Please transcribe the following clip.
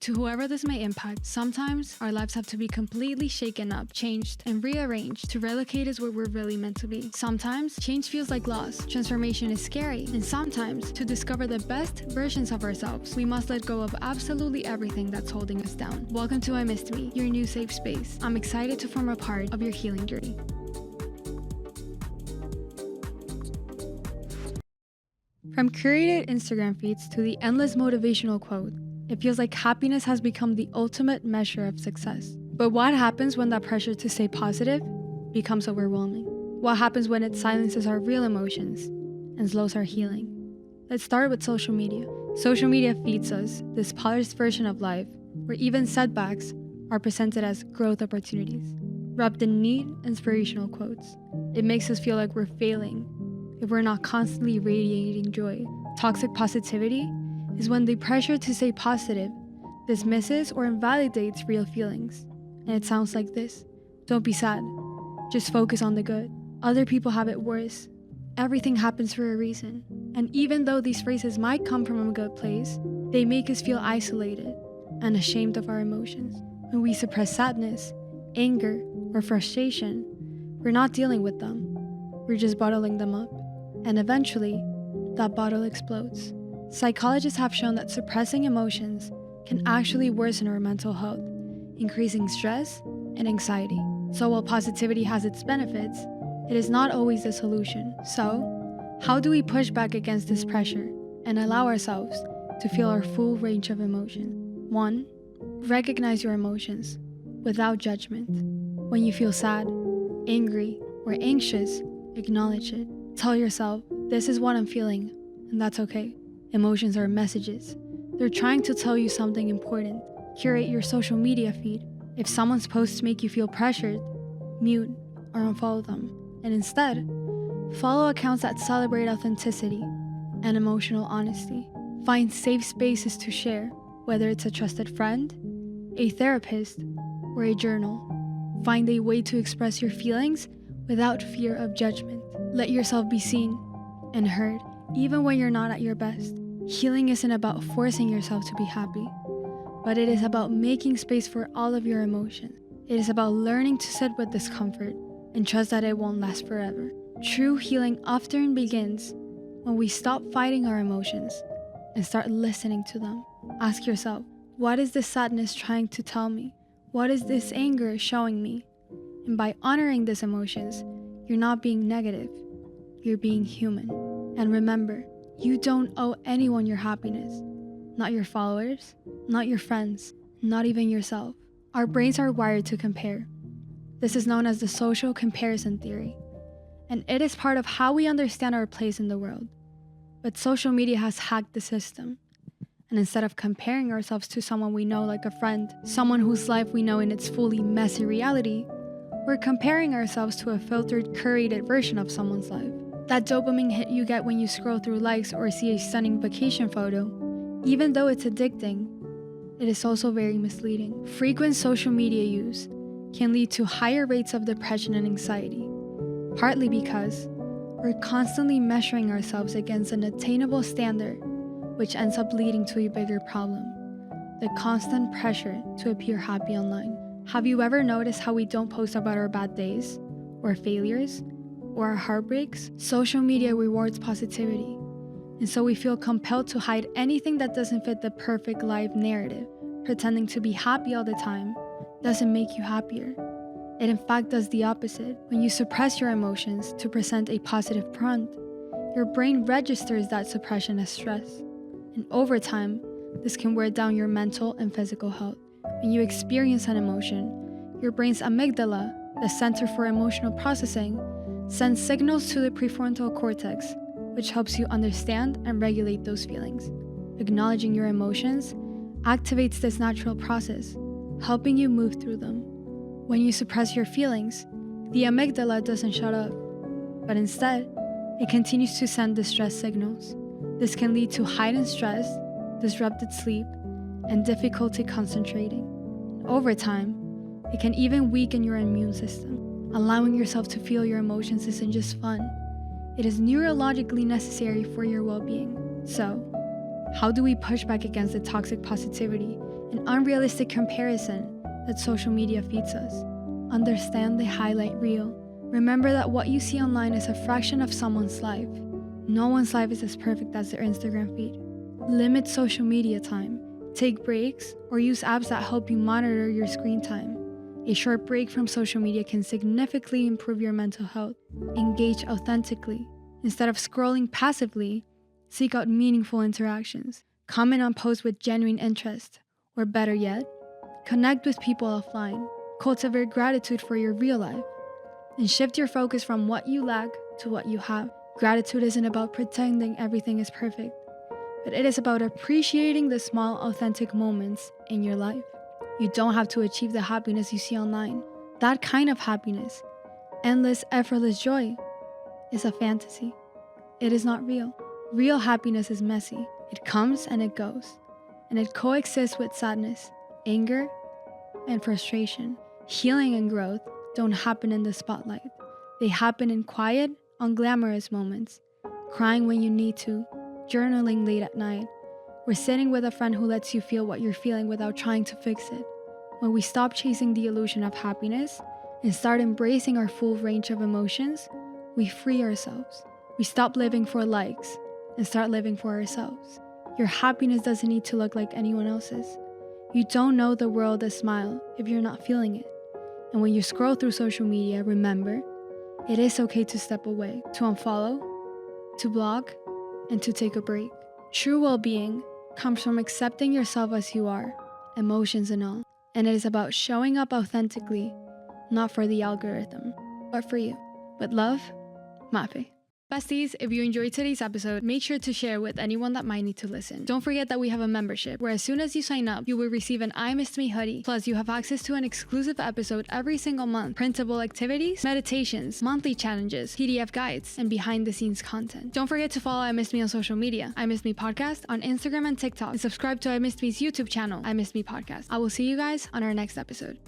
To whoever this may impact, sometimes our lives have to be completely shaken up, changed, and rearranged to relocate us where we're really meant to be. Sometimes, change feels like loss, transformation is scary, and sometimes, to discover the best versions of ourselves, we must let go of absolutely everything that's holding us down. Welcome to I Missed Me, your new safe space. I'm excited to form a part of your healing journey. From curated Instagram feeds to the endless motivational quote, it feels like happiness has become the ultimate measure of success. But what happens when that pressure to stay positive becomes overwhelming? What happens when it silences our real emotions and slows our healing? Let's start with social media. Social media feeds us this polished version of life where even setbacks are presented as growth opportunities, wrapped in neat, inspirational quotes. It makes us feel like we're failing if we're not constantly radiating joy. Toxic positivity is when the pressure to stay positive dismisses or invalidates real feelings. And it sounds like this: don't be sad, just focus on the good. Other people have it worse. Everything happens for a reason. And even though these phrases might come from a good place, they make us feel isolated and ashamed of our emotions. When we suppress sadness, anger, or frustration, we're not dealing with them. We're just bottling them up. And eventually, that bottle explodes. Psychologists have shown that suppressing emotions can actually worsen our mental health, increasing stress and anxiety. So while positivity has its benefits, it is not always the solution. So, how do we push back against this pressure and allow ourselves to feel our full range of emotion? 1. Recognize your emotions without judgment. When you feel sad, angry, or anxious, acknowledge it. Tell yourself, this is what I'm feeling, and that's okay. Emotions are messages. They're trying to tell you something important. Curate your social media feed. If someone's posts make you feel pressured, mute or unfollow them. And instead, follow accounts that celebrate authenticity and emotional honesty. Find safe spaces to share, whether it's a trusted friend, a therapist, or a journal. Find a way to express your feelings without fear of judgment. Let yourself be seen and heard, even when you're not at your best. Healing isn't about forcing yourself to be happy, but it is about making space for all of your emotions. It is about learning to sit with discomfort and trust that it won't last forever. True healing often begins when we stop fighting our emotions and start listening to them. Ask yourself, what is this sadness trying to tell me? What is this anger showing me? And by honoring these emotions, you're not being negative, you're being human. And remember, you don't owe anyone your happiness. Not your followers, not your friends, not even yourself. Our brains are wired to compare. This is known as the social comparison theory, and it is part of how we understand our place in the world. But social media has hacked the system. And instead of comparing ourselves to someone we know, like a friend, someone whose life we know in its fully messy reality, we're comparing ourselves to a filtered, curated version of someone's life. That dopamine hit you get when you scroll through likes or see a stunning vacation photo, even though it's addicting, it is also very misleading. Frequent social media use can lead to higher rates of depression and anxiety, partly because we're constantly measuring ourselves against an attainable standard, which ends up leading to a bigger problem: the constant pressure to appear happy online. Have you ever noticed how we don't post about our bad days, or failures, or our heartbreaks? Social media rewards positivity, and so we feel compelled to hide anything that doesn't fit the perfect life narrative. Pretending to be happy all the time doesn't make you happier. It in fact does the opposite. When you suppress your emotions to present a positive front, your brain registers that suppression as stress. And over time, this can wear down your mental and physical health. When you experience an emotion, your brain's amygdala, the center for emotional processing, sends signals to the prefrontal cortex, which helps you understand and regulate those feelings. Acknowledging your emotions activates this natural process, helping you move through them. When you suppress your feelings, the amygdala doesn't shut up, but instead, it continues to send distress signals. This can lead to heightened stress, disrupted sleep, and difficulty concentrating. Over time, it can even weaken your immune system. Allowing yourself to feel your emotions isn't just fun, it is neurologically necessary for your well-being. So, how do we push back against the toxic positivity an unrealistic comparison that social media feeds us. Understand the highlight reel. Remember that what you see online is a fraction of someone's life. No one's life is as perfect as their Instagram feed. Limit social media time. Take breaks or use apps that help you monitor your screen time. A short break from social media can significantly improve your mental health. Engage authentically. Instead of scrolling passively, seek out meaningful interactions. Comment on posts with genuine interest. Or better yet, connect with people offline. Cultivate gratitude for your real life. And shift your focus from what you lack to what you have. Gratitude isn't about pretending everything is perfect, but it is about appreciating the small, authentic moments in your life. You don't have to achieve the happiness you see online. That kind of happiness, endless, effortless joy, is a fantasy. It is not real. Real happiness is messy. It comes and it goes, and it coexists with sadness, anger, and frustration. Healing and growth don't happen in the spotlight. They happen in quiet, unglamorous moments. Crying when you need to, journaling late at night, or sitting with a friend who lets you feel what you're feeling without trying to fix it. When we stop chasing the illusion of happiness and start embracing our full range of emotions, we free ourselves. We stop living for likes and start living for ourselves. Your happiness doesn't need to look like anyone else's. You don't know the world a smile if you're not feeling it. And when you scroll through social media, remember, it is okay to step away, to unfollow, to block, and to take a break. True well-being comes from accepting yourself as you are, emotions and all. And it is about showing up authentically, not for the algorithm, but for you. With love, Mafe. Besties, if you enjoyed today's episode, make sure to share with anyone that might need to listen. Don't forget that we have a membership where as soon as you sign up, you will receive an I Missed Me hoodie. Plus, you have access to an exclusive episode every single month, printable activities, meditations, monthly challenges, PDF guides, and behind the scenes content. Don't forget to follow I Missed Me on social media, I Missed Me Podcast on Instagram and TikTok, and subscribe to I Missed Me's YouTube channel, I Missed Me Podcast. I will see you guys on our next episode.